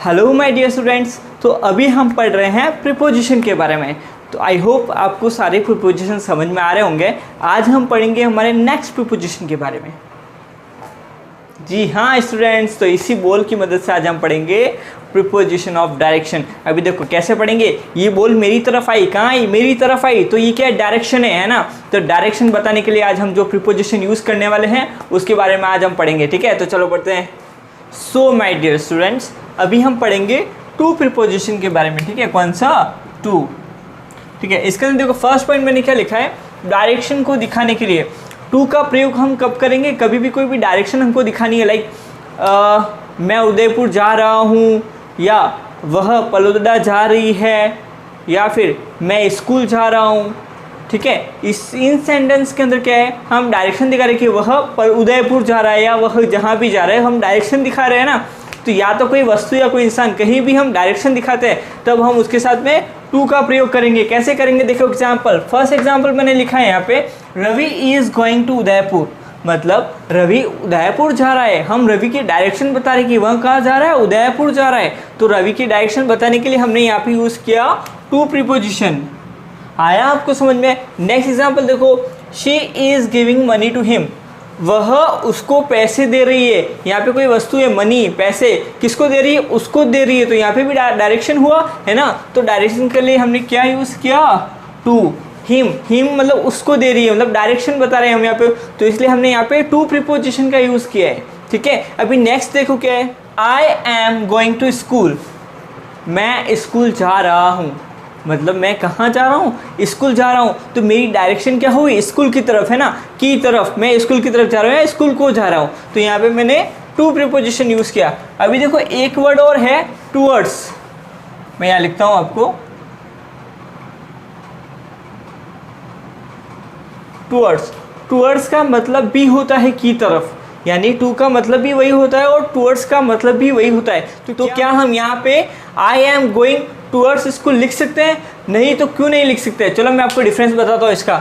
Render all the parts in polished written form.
Hello my dear students. तो अभी हम पढ़ रहे हैं प्रीपोजिशन के बारे में। तो आई होप आपको सारे प्रीपोजिशन समझ में आ रहे होंगे। आज हम पढ़ेंगे हमारे नेक्स्ट प्रीपोजिशन के बारे में। जी हाँ स्टूडेंट्स, तो इसी बॉल की मदद से आज हम पढ़ेंगे प्रीपोजिशन ऑफ डायरेक्शन। अभी देखो कैसे पढ़ेंगे। ये बॉल मेरी तरफ आई, कहाँ आई? मेरी तरफ आई, तो ये क्या डायरेक्शन है ना। तो डायरेक्शन बताने के लिए आज हम जो प्रीपोजिशन यूज़ करने वाले हैं उसके बारे में आज हम पढ़ेंगे। ठीक है, तो चलो पढ़ते हैं। सो माय डियर स्टूडेंट्स, अभी हम पढ़ेंगे टू प्रीपोजिशन के बारे में। ठीक है, कौन सा? टू। ठीक है, इसके अंदर देखो फर्स्ट पॉइंट मैंने क्या लिखा है, डायरेक्शन को दिखाने के लिए टू का प्रयोग हम कब करेंगे? कभी भी कोई भी डायरेक्शन हमको दिखानी है, लाइक मैं उदयपुर जा रहा हूँ, या वह पलोदा जा रही है, या फिर मैं स्कूल जा रहा हूँ। ठीक है, इन सेंटेंस के अंदर क्या है, हम डायरेक्शन दिखा रहे हैं कि वह उदयपुर जा रहा है या वह जहाँ भी जा रहा है, हम डायरेक्शन दिखा रहे हैं ना। तो या तो कोई वस्तु या कोई इंसान, कहीं भी हम डायरेक्शन दिखाते हैं तब हम उसके साथ में टू का प्रयोग करेंगे। कैसे करेंगे देखो एग्जाम्पल। फर्स्ट एग्जाम्पल मैंने लिखा है यहाँ पे, Ravi is going to Udaipur, मतलब रवि उदयपुर जा रहा है। हम रवि की डायरेक्शन बता रहे कि वह कहाँ जा रहा है, उदयपुर जा रहा है। तो रवि की डायरेक्शन बताने के लिए हमने यहाँ पे यूज़ किया टू प्रीपोजिशन। आया आपको समझ में? नेक्स्ट एग्जाम्पल देखो, she is giving money to him, वह उसको पैसे दे रही है। यहाँ पे कोई वस्तु है, मनी, पैसे, किसको दे रही है? उसको दे रही है। तो यहाँ पे भी डायरेक्शन हुआ है ना। तो डायरेक्शन के लिए हमने क्या यूज़ किया? टू। हिम, हिम मतलब उसको दे रही है, मतलब डायरेक्शन बता रहे हैं हम यहाँ पे, तो इसलिए हमने यहाँ पे टू प्रीपोजिशन का यूज़ किया है। ठीक है, अभी नेक्स्ट देखो क्या है, I am going to school, मैं स्कूल जा रहा हूँ, मतलब मैं कहाँ जा रहा हूँ? स्कूल जा रहा हूँ। तो मेरी डायरेक्शन क्या हुई? स्कूल की तरफ है ना, की तरफ। मैं स्कूल की तरफ जा रहा हूँ या स्कूल को जा रहा हूँ। तो यहाँ पे मैंने टू प्रीपोजिशन यूज़ किया। अभी देखो एक वर्ड और है, टूवर्ड्स। मैं यहाँ लिखता हूँ आपको, टूवर्ड्स। टूवर्ड्स का मतलब भी होता है की तरफ, यानी टू का मतलब भी वही होता है और टूवर्ड्स का मतलब भी वही होता है। तो क्या हम यहाँ पे आई एम गोइंग टूवर्ड्स स्कूल लिख सकते हैं? नहीं, तो क्यों नहीं लिख सकते? चलो मैं आपको डिफरेंस बताता हूँ इसका।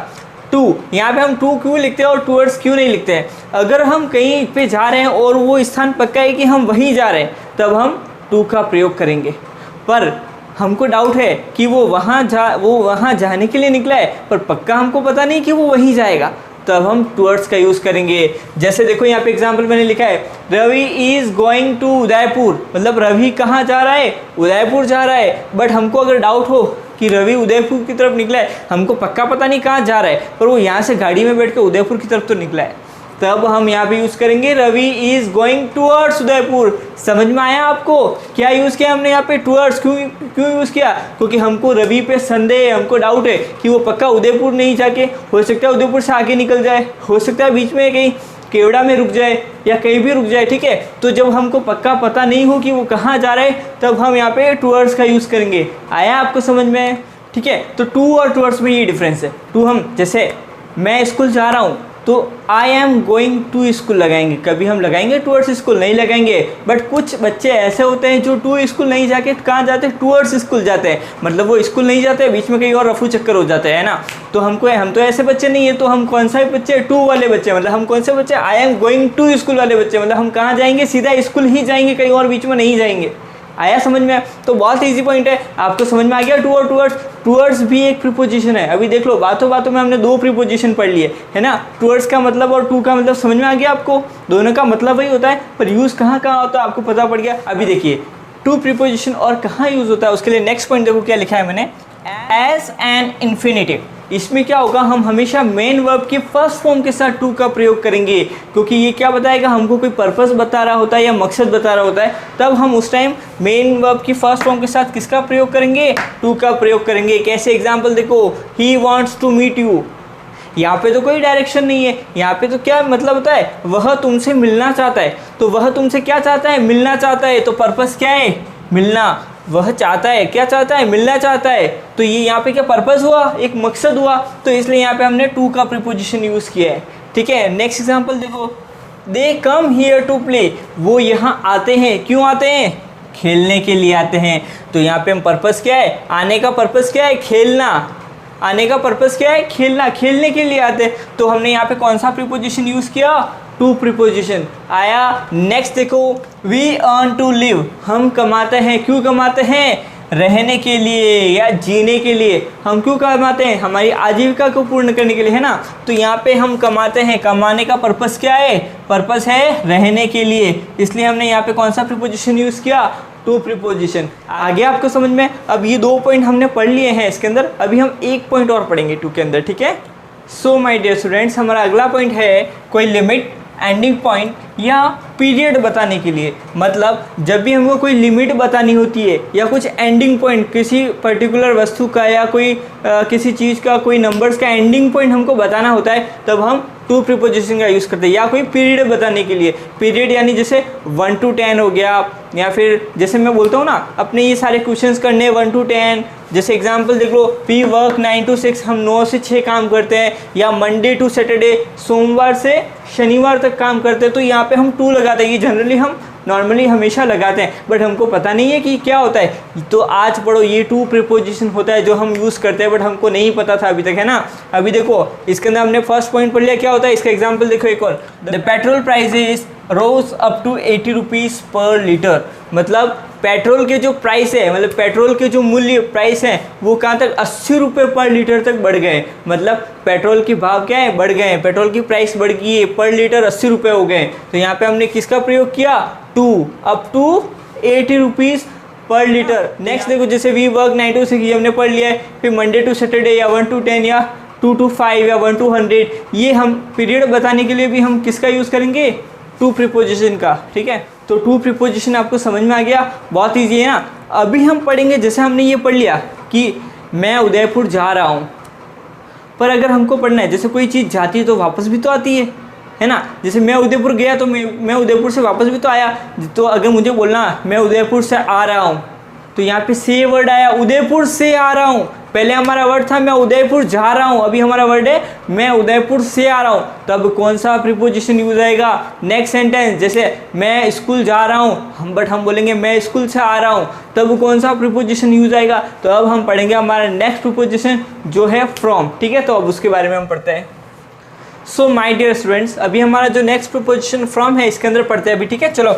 टू, यहाँ पे हम टू क्यों लिखते हैं और टूवर्ड्स क्यों नहीं लिखते हैं? अगर हम कहीं पे जा रहे हैं और वो स्थान पक्का है कि हम वहीं जा रहे हैं, तब हम टू का प्रयोग करेंगे। पर हमको डाउट है कि वो वहाँ जाने के लिए निकला है, पर पक्का हमको पता नहीं कि वो वहीं जाएगा, तब हम टूवर्ड्स का यूज़ करेंगे। जैसे देखो यहाँ पे एग्जांपल मैंने लिखा है, Ravi is going to Udaipur, मतलब रवि कहाँ जा रहा है? उदयपुर जा रहा है। बट हमको अगर डाउट हो कि रवि उदयपुर की तरफ निकला है, हमको पक्का पता नहीं कहाँ जा रहा है, पर वो यहाँ से गाड़ी में बैठ के उदयपुर की तरफ तो निकला है, तब हम यहाँ पे यूज़ करेंगे Ravi is going towards Udaipur. समझ में आया आपको? क्या यूज़ किया हमने यहाँ पे टूवर्ड्स? क्यों यूज़ किया? क्योंकि हमको रवि पे संदेह है, हमको डाउट है कि वो पक्का उदयपुर नहीं जाके, हो सकता है उदयपुर से आगे निकल जाए, हो सकता है बीच में कहीं केवड़ा में रुक जाए या कहीं भी रुक जाए। ठीक है, तो जब हमको पक्का पता नहीं हो कि वो कहाँ जा रहा है, तब हम यहाँ पे टूवर्ड्स का यूज़ करेंगे। आया आपको समझ में? ठीक है, तो टू और टूवर्ड्स में ये डिफरेंस है। टू हम जैसे मैं स्कूल जा रहा हूँ, तो I am going to school लगाएंगे, कभी हम लगाएंगे टूवर्ड्स स्कूल? नहीं लगाएंगे। बट कुछ बच्चे ऐसे होते हैं जो टू स्कूल नहीं जाके कहाँ जाते हैं? टूवर्ड्स स्कूल जाते हैं, मतलब वो स्कूल नहीं जाते, बीच में कहीं और रफू चक्कर हो जाते हैं ना। तो हम तो ऐसे बच्चे नहीं है। तो हम कौन सा बच्चे? टू वाले बच्चे, मतलब हम कौन से बच्चे? I am going to school वाले बच्चे, मतलब हम कहाँ जाएंगे? सीधा स्कूल ही जाएंगे, कहीं और बीच में नहीं जाएंगे। आया समझ में? तो बहुत इजी पॉइंट है, आपको समझ में आ गया टू और टूवर्ड्स। टूवर्ड्स भी एक प्रीपोजिशन है। अभी देख लो, बातों बातों में हमने दो प्रीपोजिशन पढ़ लिए है ना। टूवर्ड्स का मतलब और टू का मतलब समझ में आ गया आपको? दोनों का मतलब वही होता है, पर यूज़ कहाँ कहाँ होता है आपको पता पड़ गया। अभी देखिए टू प्रीपोजिशन और कहाँ यूज़ होता है, उसके लिए नेक्स्ट पॉइंट देखो क्या लिखा है मैंने, एज एन इन्फिनेटिव। इसमें क्या होगा, हम हमेशा मेन वर्ब की फर्स्ट फॉर्म के साथ टू का प्रयोग करेंगे, क्योंकि ये क्या बताएगा, हमको कोई पर्पस बता रहा होता है या मकसद बता रहा होता है, तब हम उस टाइम मेन वर्ब की फर्स्ट फॉर्म के साथ किसका प्रयोग करेंगे? टू का प्रयोग करेंगे। कैसे? एग्जाम्पल देखो, he wants to meet you, यहाँ पे तो कोई डायरेक्शन नहीं है, यहाँ पे तो क्या मतलब होता है, वह तुमसे मिलना चाहता है। तो वह तुमसे क्या चाहता है? मिलना चाहता है। तो पर्पस क्या है? मिलना। वह चाहता है, क्या चाहता है? मिलना चाहता है। तो ये यहाँ पे क्या पर्पस हुआ, एक मकसद हुआ, तो इसलिए यहाँ पे हमने टू का प्रीपोजिशन यूज़ किया है। ठीक है, नेक्स्ट एग्जांपल देखो, दे कम हियर टू प्ले, वो यहाँ आते हैं। क्यों आते हैं? खेलने के लिए आते हैं। तो यहाँ पे हम पर्पस क्या है, आने का पर्पस क्या है? खेलना। आने का पर्पस क्या है? खेलना, खेलने के लिए आते हैं। तो हमने यहाँ पे कौन सा प्रीपोजिशन यूज़ किया? टू प्रीपोजिशन आया। नेक्स्ट देखो, वी अर्न टू लिव, हम कमाते हैं, क्यों कमाते हैं? रहने के लिए या जीने के लिए। हम क्यों कमाते हैं? हमारी आजीविका को पूर्ण करने के लिए, है ना। तो यहाँ पे हम कमाते हैं, कमाने का पर्पस क्या है? पर्पस है रहने के लिए, इसलिए हमने यहाँ पे कौन सा प्रीपोजिशन यूज़ किया? To preposition. आगे आपको समझ में? अब ये 2 पॉइंट हमने पढ़ लिए हैं इसके अंदर, अभी हम 1 पॉइंट और पढ़ेंगे टू के अंदर, ठीक है। सो माय डियर स्टूडेंट्स, हमारा अगला पॉइंट है कोई लिमिट, एंडिंग पॉइंट या पीरियड बताने के लिए। मतलब जब भी हमको कोई लिमिट बतानी होती है या कुछ एंडिंग पॉइंट किसी पर्टिकुलर वस्तु का या कोई किसी चीज़ का कोई नंबर्स का एंडिंग पॉइंट हमको बताना होता है, तब हम टू प्रीपोजिशन का यूज़ करते हैं। या कोई पीरियड बताने के लिए, पीरियड यानी जैसे 1 to 10 हो गया, या फिर जैसे मैं बोलता हूँ ना अपने ये सारे क्वेश्चंस करने 1 to 10, जैसे एग्जांपल देख लो, वी वर्क 9 to 6, हम 9 से 6 काम करते हैं, या मंडे टू सैटरडे, सोमवार से शनिवार तक काम करते हैं, तो यहाँ पे हम टू लगाते हैं। ये जनरली हम नॉर्मली हमेशा लगाते हैं, बट हमको पता नहीं है कि क्या होता है। तो आज पढ़ो, ये टू प्रीपोजिशन होता है जो हम यूज़ करते हैं, बट हमको नहीं पता था अभी तक, है ना। अभी देखो इसके अंदर हमने फर्स्ट पॉइंट पढ़ लिया, क्या होता है इसका एग्जाम्पल देखो एक और, the petrol prices rose up to 80 rupees per litre. मतलब पेट्रोल के जो प्राइस है, मतलब पेट्रोल के जो मूल्य प्राइस है वो कहाँ तक 80 रुपये पर लीटर तक बढ़ गए। मतलब पेट्रोल के भाव क्या है? बढ़ गए हैं, पेट्रोल की प्राइस बढ़ गई है, पर लीटर 80 रुपये हो गए। तो यहाँ पे हमने किसका प्रयोग किया? To, up to 80 rupees per litre. Next देखो, जैसे वी वर्क 9 to 6 ये हमने पढ़ लिया है, फिर मंडे टू सैटरडे या 1 to 10 या 2 to 5 या 1 to 100, ये हम पीरियड बताने के लिए भी हम किसका यूज़ करेंगे? टू प्रीपोजिशन का, ठीक है। तो टू प्रीपोजिशन आपको समझ में आ गया, बहुत ईजी है ना। अभी हम पढ़ेंगे, जैसे हमने ये पढ़ लिया कि मैं उदयपुर जा रहा हूँ, पर अगर हमको पढ़ना है जैसे कोई चीज़ जाती है तो वापस भी तो आती है ना। जैसे मैं उदयपुर गया तो मैं उदयपुर से वापस भी तो आया। तो अगर मुझे बोलना मैं उदयपुर से आ रहा हूँ, तो यहाँ पे से वर्ड आया, उदयपुर से आ रहा हूँ। पहले हमारा वर्ड था मैं उदयपुर जा रहा हूँ, अभी हमारा वर्ड है मैं उदयपुर से आ रहा हूँ। तब कौन सा प्रीपोजिशन यूज आएगा? नेक्स्ट सेंटेंस, जैसे मैं स्कूल जा रहा हूँ, बट हम बोलेंगे मैं स्कूल से आ रहा हूँ, तब कौन सा प्रीपोजिशन यूज आएगा? तो अब हम पढ़ेंगे हमारा नेक्स्ट प्रीपोजिशन जो है फ्रॉम, ठीक है। तो अब उसके बारे में हम पढ़ते हैं। सो माय डियर स्टूडेंट्स, अभी हमारा जो नेक्स्ट प्रीपोजिशन फ्रॉम है इसके अंदर पढ़ते हैं अभी, ठीक है। चलो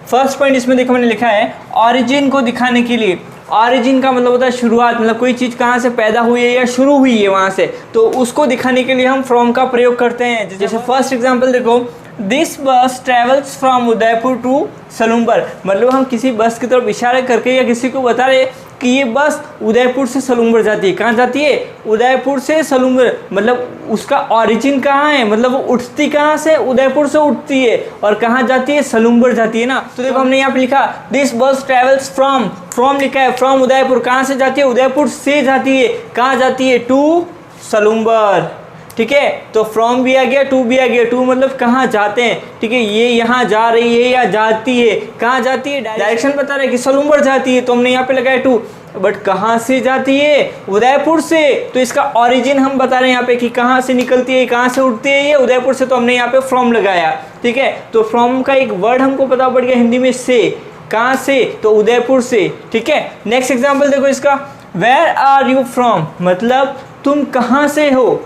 फर्स्ट पॉइंट इसमें देखो मैंने लिखा है ऑरिजिन को दिखाने के लिए। ऑरिजिन का मतलब होता है शुरुआत, मतलब कोई चीज़ कहाँ से पैदा हुई है या शुरू हुई है वहाँ से, तो उसको दिखाने के लिए हम फ्रॉम का प्रयोग करते हैं। जैसे फर्स्ट एग्जांपल देखो, this bus travels from Udaipur to Salumbar. मतलब हम किसी बस की तरफ इशारा करके या किसी को बता रहे कि ये बस उदयपुर से सलूम्बर जाती है। कहाँ जाती है? उदयपुर से सलूम्बर। मतलब उसका ऑरिजिन कहाँ है? मतलब वो उठती कहाँ से? उदयपुर से उठती है, और कहाँ जाती है? सलूम्बर जाती है ना। तो देखो हमने यहाँ पे लिखा this bus travels from, from लिखा है, फ्रॉम उदयपुर। कहाँ से जाती है? उदयपुर से जाती है। कहाँ जाती है? टू सलूम्बर, ठीक है। तो फ्रॉम भी आ गया, टू भी आ गया। टू मतलब कहाँ जाते हैं, ठीक है। ये यहाँ जा रही है या जाती है, कहाँ जाती है? डायरेक्शन बता रहा है कि सलूम्बर जाती है, तो हमने यहाँ पे लगाया टू। बट कहाँ से जाती है? उदयपुर से। तो इसका ओरिजिन हम बता रहे हैं यहाँ पे कि कहाँ से निकलती है, कहाँ से उठती है, ये उदयपुर से, तो हमने यहाँ पे फ्रॉम लगाया, ठीक है। तो फ्रॉम का एक वर्ड हमको पता पड़ गया हिंदी में, से। कहाँ से? तो उदयपुर से, ठीक है। नेक्स्ट एग्जाम्पल देखो इसका, वेयर आर यू फ्रॉम, मतलब तुम कहाँ से हो।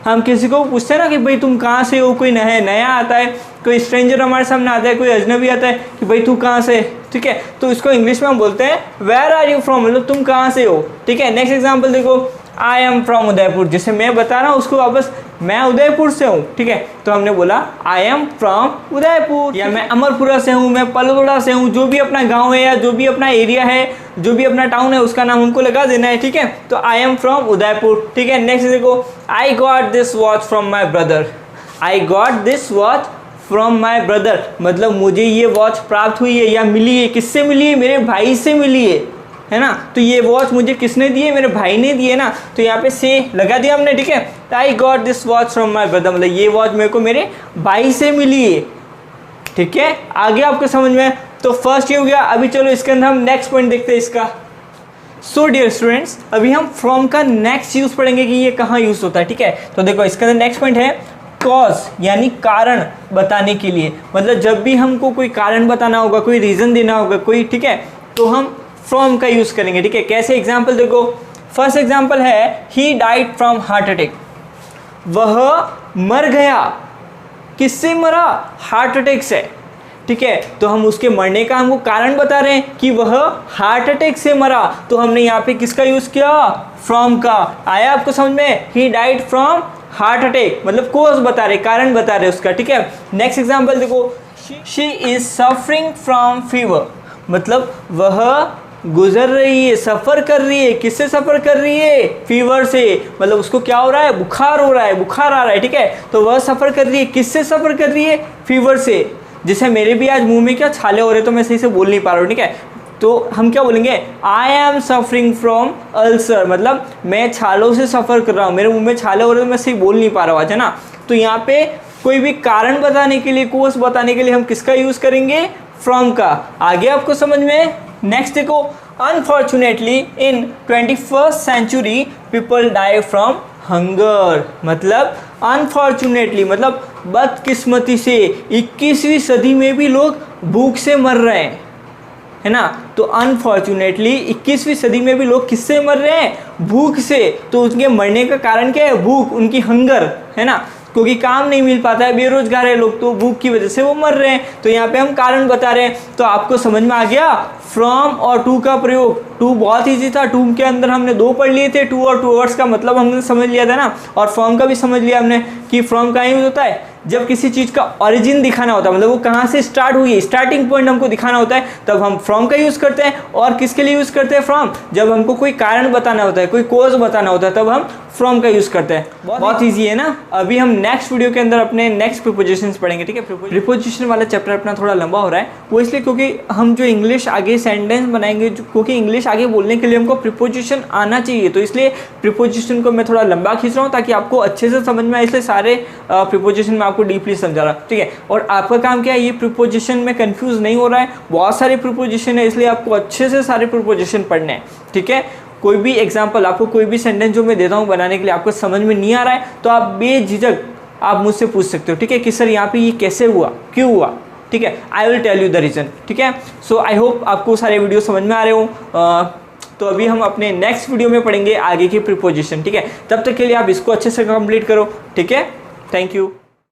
हम किसी को पूछते हैं ना कि भाई तुम कहाँ से हो, कोई नया आता है, कोई स्ट्रेंजर हमारे सामने आता है, कोई अजनबी आता है कि भाई तू कहाँ से, ठीक है। तो इसको इंग्लिश में हम बोलते हैं वेयर आर यू फ्रॉम, मतलब तुम कहाँ से हो, ठीक है। नेक्स्ट एग्जांपल देखो, आई एम फ्रॉम उदयपुर, जैसे मैं बता रहा हूँ उसको वापस मैं उदयपुर से हूँ, ठीक है। तो हमने बोला आई एम फ्रॉम उदयपुर, या मैं अमरपुरा से हूँ, मैं पलगोड़ा से हूँ, जो भी अपना गाँव है या जो भी अपना एरिया है, जो भी अपना टाउन है, उसका नाम हमको लगा देना है, ठीक है। तो आई एम फ्रॉम उदयपुर, ठीक है। नेक्स्ट देखो, I got this watch from my brother, I got this watch from my brother, मतलब मुझे ये वॉच प्राप्त हुई है या मिली है। किससे मिली है? मेरे भाई से मिली है ना। तो ये वॉच मुझे किसने दी है? मेरे भाई ने दी है ना। तो यहाँ पे से लगा दिया हमने, ठीक है। I got this watch from my brother, मतलब ये वॉच मेरे को मेरे भाई से मिली है, ठीक है। आगे आपको समझ में? तो फर्स्ट ये हो गया। अभी चलो इसके अंदर हम नेक्स्ट पॉइंट देखते हैं इसका। सो डियर स्टूडेंट्स, अभी हम फ्रॉम का नेक्स्ट यूज पढ़ेंगे कि ये कहाँ यूज होता है, ठीक है। तो देखो इसके अंदर नेक्स्ट पॉइंट है कॉज, यानी कारण बताने के लिए। मतलब जब भी हमको कोई कारण बताना होगा, कोई रीजन देना होगा कोई, ठीक है, तो हम फ्रॉम का यूज करेंगे, ठीक है। कैसे? एग्जाम्पल देखो, फर्स्ट एग्जाम्पल है he died from heart attack, वह मर गया किससे मरा? हार्ट अटैक से, ठीक है। तो हम उसके मरने का हमको कारण बता रहे हैं कि वह हार्ट अटैक से मरा, तो हमने यहाँ पे किसका यूज किया? फ्रॉम का। आया आपको समझ में? He died from heart attack, मतलब कोज बता रहे, कारण बता रहे उसका, ठीक है। नेक्स्ट एग्जाम्पल देखो, she is suffering from fever, मतलब वह गुजर रही है, सफ़र कर रही है। किससे सफ़र कर रही है? फीवर से, मतलब उसको क्या हो रहा है? बुखार हो रहा है, बुखार आ रहा है, ठीक है। तो वह सफ़र कर रही है, किससे सफ़र कर रही है? फीवर से। जैसे मेरे भी आज मुंह में क्या छाले हो रहे, तो मैं सही से बोल नहीं पा रहा हूँ, ठीक है। तो हम क्या बोलेंगे? I am suffering from ulcer, मतलब मैं छालों से सफ़र कर रहा हूँ, मेरे मुंह में छाले हो रहे, तो मैं सही बोल नहीं पा रहा हूँ आज, है ना। तो यहाँ पे कोई भी कारण बताने के लिए, कोर्स बताने के लिए हम किसका यूज़ करेंगे? फ्रॉम का। आगे आपको समझ में? नेक्स्ट देखो, unfortunately in 21st century people die from hunger, मतलब अनफॉर्चुनेटली मतलब बदकिस्मती से 21वीं सदी में भी लोग भूख से मर रहे हैं, है ना। तो अनफॉर्चुनेटली 21वीं सदी में भी लोग किससे मर रहे हैं? भूख से। तो उनके मरने का कारण क्या है? भूख, उनकी हंगर, है ना, क्योंकि काम नहीं मिल पाता है, बेरोजगार है लोग, तो भूख की वजह से वो मर रहे हैं। तो यहाँ पे हम कारण बता रहे हैं। तो आपको समझ में आ गया फ्रॉम और टू का प्रयोग। टू बहुत ईजी था, टू के अंदर हमने दो पढ़ लिए थे, टू और टूवर्ड्स का मतलब हमने समझ लिया था ना, और फ्रॉम का भी समझ लिया हमने कि फ्रॉम का यूज होता है जब किसी चीज़ का ओरिजिन दिखाना होता है, मतलब वो कहाँ से स्टार्ट हुई है, स्टार्टिंग पॉइंट हमको दिखाना होता है, तब हम फ्रॉम का यूज़ करते हैं। और किसके लिए यूज़ करते हैं फ्रॉम? जब हमको कोई कारण बताना होता है, कोई कोज बताना होता है, तब हम फ्रॉम का यूज़ करते हैं। बहुत ईजी है ना। अभी हम नेक्स्ट वीडियो के अंदर अपने नेक्स्ट प्रीपोजिशंस पढ़ेंगे, ठीक है। प्रीपोजिशन वाला चैप्टर अपना थोड़ा लंबा हो रहा है, वो इसलिए क्योंकि हम जो इंग्लिश आगे सेंटेंस बनाएंगे, क्योंकि इंग्लिश आगे बोलने के लिए हमको प्रीपोजिशन आना चाहिए, तो इसलिए प्रीपोजिशन को मैं थोड़ा लंबा खींच रहा हूँ ताकि आपको अच्छे से समझ में आए, इसलिए सारे प्रीपोजिशन में आपको डीपली समझा रहा, ठीक है। और आपका काम क्या है? ये प्रीपोजिशन में कंफ्यूज नहीं हो रहा है, बहुत सारे प्रीपोजिशन है, इसलिए आपको अच्छे से सारे प्रीपोजिशन पढ़ने हैं, ठीक है। कोई भी एग्जाम्पल, आपको कोई भी सेंटेंस जो मैं देता हूँ बनाने के लिए, आपको समझ में नहीं आ रहा है तो आप बेझिझक आप मुझसे पूछ सकते हो, ठीक है, कि सर यहाँ पे ये कैसे हुआ, क्यों हुआ, ठीक है। I will tell you the reason, ठीक है। सो आई होप आपको सारे वीडियो समझ में आ रहे हो। तो अभी हम अपने नेक्स्ट वीडियो में पढ़ेंगे आगे की प्रीपोजिशन, ठीक है। तब तक के लिए आप इसको अच्छे से कंप्लीट करो, ठीक है। Thank you.